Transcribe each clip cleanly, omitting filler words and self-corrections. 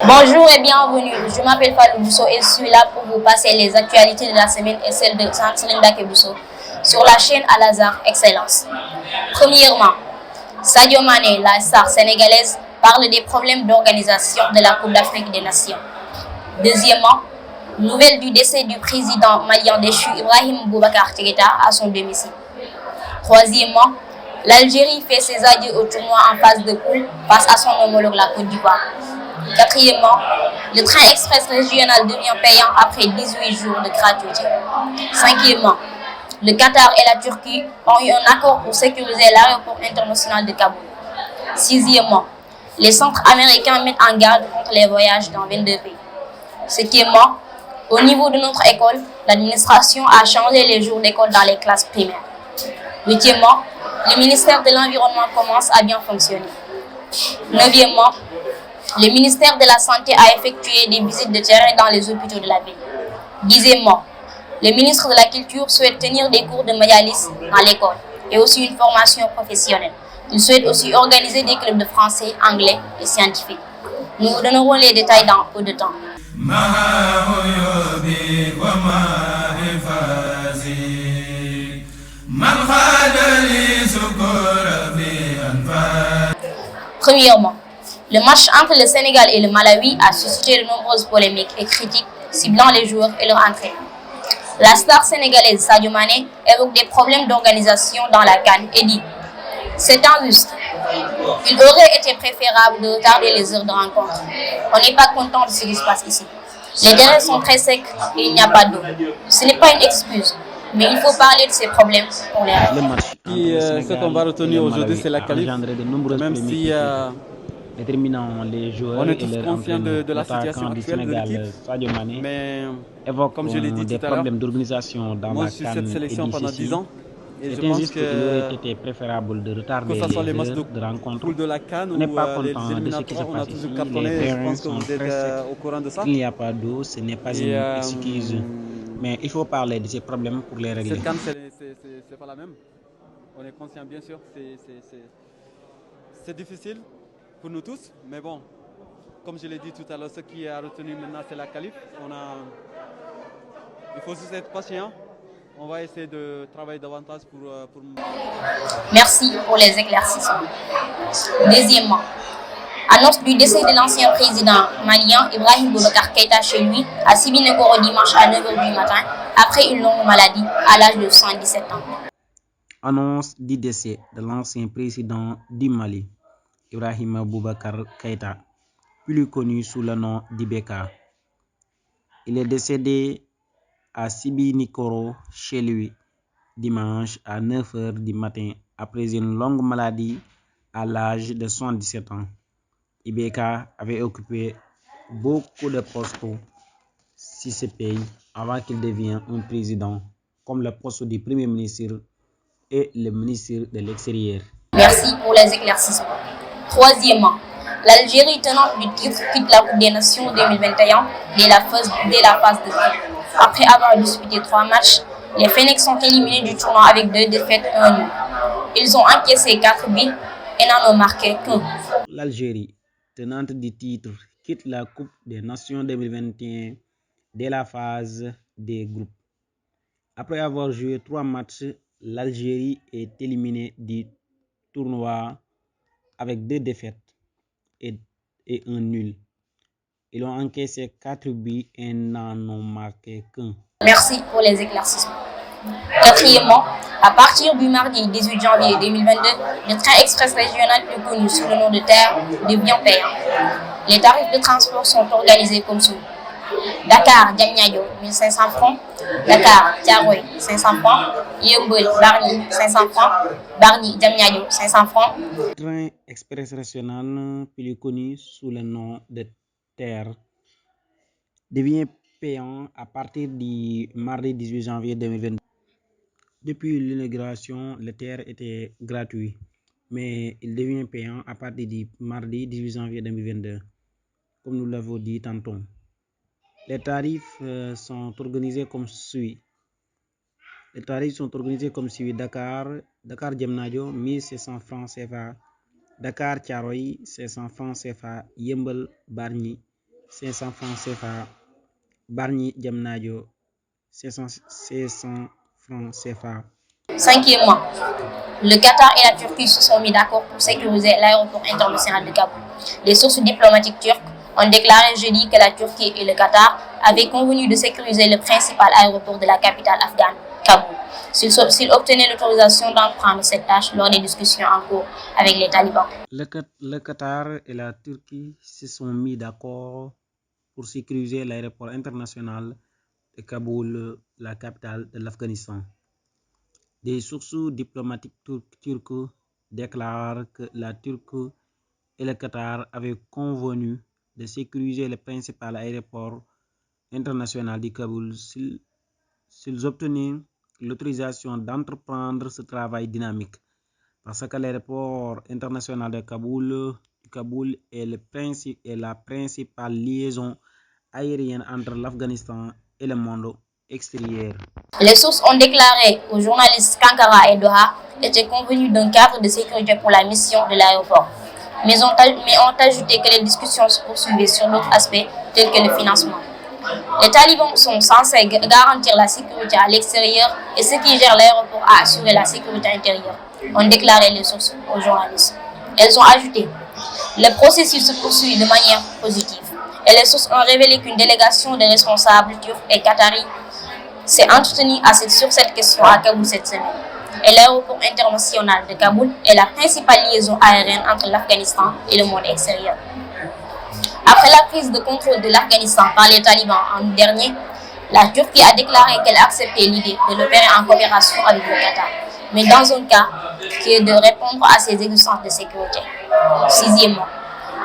Bonjour et bienvenue, je m'appelle Fallou Bousso et je suis là pour vous passer les actualités de la semaine et celles de Sandrine Bousso sur la chaîne Al-Azhar Excellence. Premièrement, Sadio Mané, la star sénégalaise, parle des problèmes d'organisation de la Coupe d'Afrique des Nations. Deuxièmement, nouvelle du décès du président malien déchu Ibrahim Boubacar Keïta à son domicile. Troisièmement, l'Algérie fait ses adieux au tournoi en phase de poule face à son homologue la Côte d'Ivoire. Quatrièmement, le train express régional devient payant après 18 jours de gratuité. Cinquièmement, le Qatar et la Turquie ont eu un accord pour sécuriser l'aéroport international de Kaboul. Sixièmement, les centres américains mettent en garde contre les voyages dans 22 pays. Septièmement, au niveau de notre école, l'administration a changé les jours d'école dans les classes primaires. Huitièmement, le ministère de l'Environnement commence à bien fonctionner. Neuvièmement, le ministère de la Santé a effectué des visites de terrain dans les hôpitaux de la ville. Dixièmement, le ministre de la Culture souhaite tenir des cours de mayalis dans l'école et aussi une formation professionnelle. Il souhaite aussi organiser des clubs de français, anglais et scientifiques. Nous vous donnerons les détails dans peu de temps. Premièrement, le match entre le Sénégal et le Malawi a suscité de nombreuses polémiques et critiques ciblant les joueurs et leur entraîneur. La star sénégalaise Sadio Mané évoque des problèmes d'organisation dans la CAN et dit « C'est injuste. Il aurait été préférable de retarder les heures de rencontre. On n'est pas content de ce qui se passe ici. Les terrains sont très secs et il n'y a pas d'eau. Ce n'est pas une excuse, mais il faut parler de ces problèmes pour les régler. » Ce qu'on va retenir aujourd'hui, c'est la qualif, même si déterminant les joueurs on est tous conscients de la situation actuelle de l'équipe, mais comme je l'ai dit tout à l'heure, d'organisation dans moi la je suis cette sélection pendant 10 ans et je c'est pense injuste qu'il aurait été préférable de retarder que ce soit les matchs de rencontre. poule de la CAN ou n'est pas les content de ce qui se éliminatoires, on a passe toujours ici. cartonné, Les je terrains pense que sont vous êtes très secs. au courant de ça. Il n'y a pas d'eau, ce n'est pas une excuse, mais il faut parler de ces problèmes pour les régler. Cette CAN, c'est pas la même. On est conscient, bien sûr, c'est difficile pour nous tous, mais bon, comme je l'ai dit tout à l'heure, ce qui est à retenir maintenant, c'est la qualif. Il faut juste être patient. On va essayer de travailler davantage pour... Merci pour les éclaircissements. Deuxièmement, annonce du décès de l'ancien président malien Ibrahim Boubacar Keïta chez lui à Sibinekoro dimanche à 9h du matin après une longue maladie à l'âge de 117 ans. Annonce du décès de l'ancien président du Mali, Ibrahim Boubacar Keïta, plus connu sous le nom d'Ibeka. Il est décédé à Sibinekoro chez lui dimanche à 9h du matin après une longue maladie à l'âge de 117 ans. Ibeka avait occupé beaucoup de postes sur ce pays avant qu'il devienne un président, comme le poste du Premier ministre et le ministre de l'Extérieur. Merci pour les éclaircissements. Troisièmement, l'Algérie tenante du titre quitte la Coupe des Nations 2021 dès la phase de groupe. Après avoir disputé 3 matchs, les Phoenix sont éliminés du tournoi avec 2 défaites et 1 nul. Ils ont encaissé 4 buts et n'en ont marqué qu'un. L'Algérie, tenante du titre, quitte la Coupe des Nations 2021 dès la phase des groupes. Après avoir joué 3 matchs, l'Algérie est éliminée du tournoi avec 2 défaites et 1 nul. Ils ont encaissé 4 buts et n'en ont marqué qu'un. Merci pour les éclaircissements. Quatrièmement, à partir du mardi 18 janvier 2022, le train express régional plus connu sous le nom de TER devient payant. Les tarifs de transport sont organisés comme suit. Dakar, Diamniadio, 1500 francs. Dakar, Thiaroye, 500 francs. Yeumbeul, Bargny, 500 francs. Bargny, Diamniadio, 500 francs. Train express régional, plus connu sous le nom de TER, devient payant à partir du mardi 18 janvier 2022. Depuis l'inauguration, le TER était gratuit, mais il devient payant à partir du mardi 18 janvier 2022, comme nous l'avons dit tantôt. Les tarifs sont organisés comme suit. Dakar Diamniadio, 1600 francs CFA. Dakar Thiaroye, 500 francs CFA. Yeumbeul Bargny, 500 francs CFA. Bargny Diamniadio, 500 francs CFA. Cinquièmement, le Qatar et la Turquie se sont mis d'accord pour sécuriser l'aéroport international de Kaboul. Les sources diplomatiques turques ont déclaré jeudi que la Turquie et le Qatar avaient convenu de sécuriser le principal aéroport de la capitale afghane, Kaboul, s'ils obtenaient l'autorisation d'entreprendre cette tâche lors des discussions en cours avec les talibans. Le Qatar et la Turquie se sont mis d'accord pour sécuriser l'aéroport international de Kaboul, la capitale de l'Afghanistan. Des sources diplomatiques turques déclarent que la Turquie et le Qatar avaient convenu de sécuriser le principal aéroport international de Kaboul s'ils obtenaient l'autorisation d'entreprendre ce travail dynamique, parce que l'aéroport international de Kaboul est la principale liaison aérienne entre l'Afghanistan et le monde extérieur. Les sources ont déclaré aux journalistes qu'Ankara et Doha étaient convenus d'un cadre de sécurité pour la mission de l'aéroport, mais ont ajouté que les discussions se poursuivaient sur d'autres aspects tels que le financement. Les talibans sont censés garantir la sécurité à l'extérieur et ceux qui gèrent l'aéroport à assurer la sécurité intérieure, ont déclaré les sources aux journalistes. Elles ont ajouté: le processus se poursuit de manière positive et les sources ont révélé qu'une délégation de responsables turcs et qataris s'est entretenue sur cette question à Kaboul cette semaine. Et l'aéroport international de Kaboul est la principale liaison aérienne entre l'Afghanistan et le monde extérieur. Après la prise de contrôle de l'Afghanistan par les talibans en août dernier, la Turquie a déclaré qu'elle acceptait l'idée de l'opérer en coopération avec le Qatar, mais dans un cas qui est de répondre à ses exigences de sécurité. Sixièmement,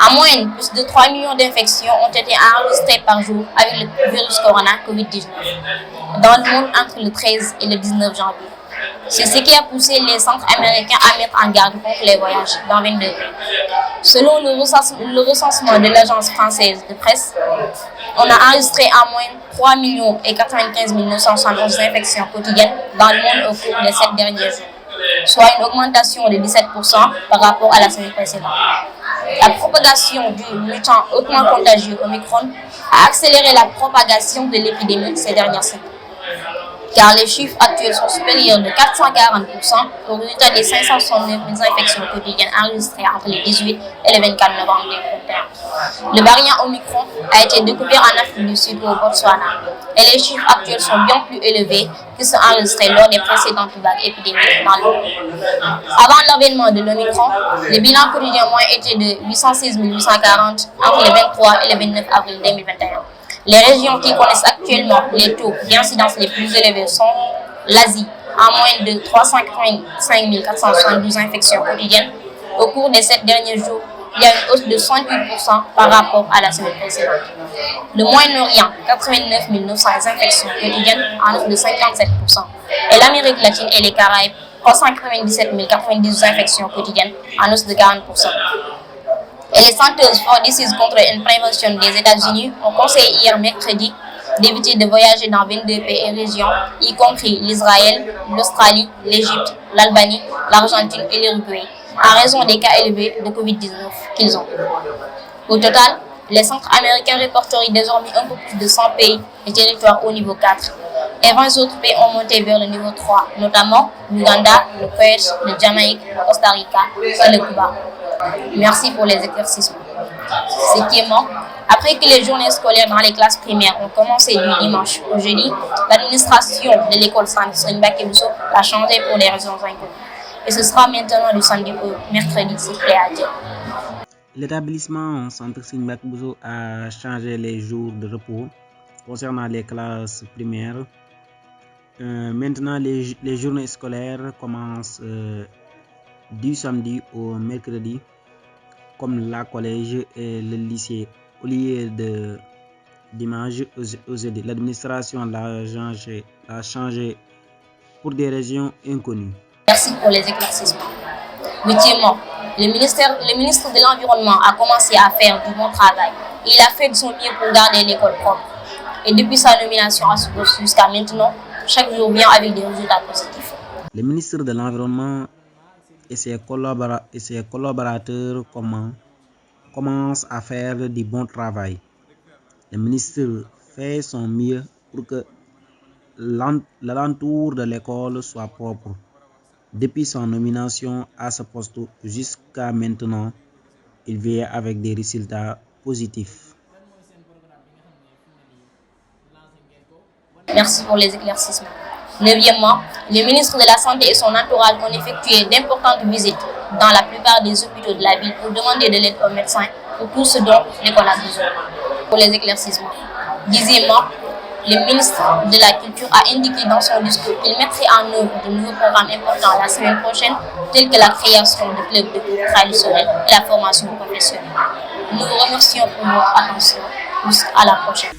en moyenne, plus de 3 millions d'infections ont été enregistrées par jour avec le virus corona Covid-19 dans le monde entre le 13 et le 19 janvier. C'est ce qui a poussé les centres américains à mettre en garde contre les voyages dans 22 pays. Selon le recensement de l'agence française de presse, on a enregistré en moyenne 3 095 971 infections quotidiennes dans le monde au cours des 7 derniers jours, soit une augmentation de 17% par rapport à la semaine précédente. La propagation du mutant hautement contagieux Omicron a accéléré la propagation de l'épidémie ces dernières semaines, car les chiffres actuels sont supérieurs de 440% au résultat des 569 000 infections quotidiennes enregistrées entre le 18 et le 24 novembre 2021. Le variant Omicron a été découvert en Afrique du Sud au Botswana, et les chiffres actuels sont bien plus élevés que ceux enregistrés lors des précédentes vagues épidémiques dans le monde. Avant l'avènement de l'Omicron, le bilan quotidien moyen était de 806 840 entre le 23 et le 29 avril 2021. Les régions qui connaissent actuellement les taux d'incidence les plus élevés sont l'Asie, en moyenne de 385 472 infections quotidiennes. Au cours des 7 derniers jours, il y a une hausse de 68% par rapport à la semaine précédente. Le Moyen-Orient, 89 900 infections quotidiennes, en hausse de 57%. Et l'Amérique latine et les Caraïbes, 397 092 infections quotidiennes, en hausse de 40%. Et les Centers for Disease Control and Prevention des États-Unis ont conseillé hier mercredi d'éviter de voyager dans 22 pays et régions, y compris l'Israël, l'Australie, l'Égypte, l'Albanie, l'Argentine et l'Uruguay, en raison des cas élevés de Covid-19 qu'ils ont. Au total, les centres américains répertorient désormais un peu plus de 100 pays et territoires au niveau 4. Et 20 autres pays ont monté vers le niveau 3, notamment l'Ouganda, le Perse, le Jamaïque, le Costa Rica et le Cuba. Merci pour les éclaircissements. Septièmement, après que les journées scolaires dans les classes primaires ont commencé du dimanche au jeudi, l'administration de l'école Serigne Mbacké Bousso a changé pour des raisons inconnues. Et ce sera maintenant du samedi au mercredi, c'est prêt à dire. L'établissement Centre Serigne Mbacké Bousso a changé les jours de repos concernant les classes primaires. Maintenant, les journées scolaires commencent du samedi au mercredi, comme la collège et le lycée. Au lieu de dimanche au jeudi, l'administration l'a changé pour des raisons inconnues. Merci pour les éclaircissements. Huitièmement, le ministre de l'Environnement a commencé à faire du bon travail. Il a fait de son mieux pour garder l'école propre. Et depuis sa nomination à ce poste jusqu'à maintenant, chaque jour vient avec des résultats positifs. Le ministre de l'Environnement et ses collaborateurs commencent à faire du bon travail. Le ministre fait son mieux pour que l'alentour de l'école soit propre. Depuis son nomination à ce poste jusqu'à maintenant, il vient avec des résultats positifs. Merci pour les éclaircissements. Neuvièmement, le ministre de la Santé et son entourage ont effectué d'importantes visites dans la plupart des hôpitaux de la ville pour demander de l'aide aux médecins pour tout ce dont l'école a besoin. Pour les éclaircissements. Dixièmement, le ministre de la Culture a indiqué dans son discours qu'il mettrait en œuvre de nouveaux programmes importants la semaine prochaine, tels que la création de clubs de culture traditionnelle et la formation professionnelle. Nous vous remercions pour votre attention. Jusqu'à la prochaine.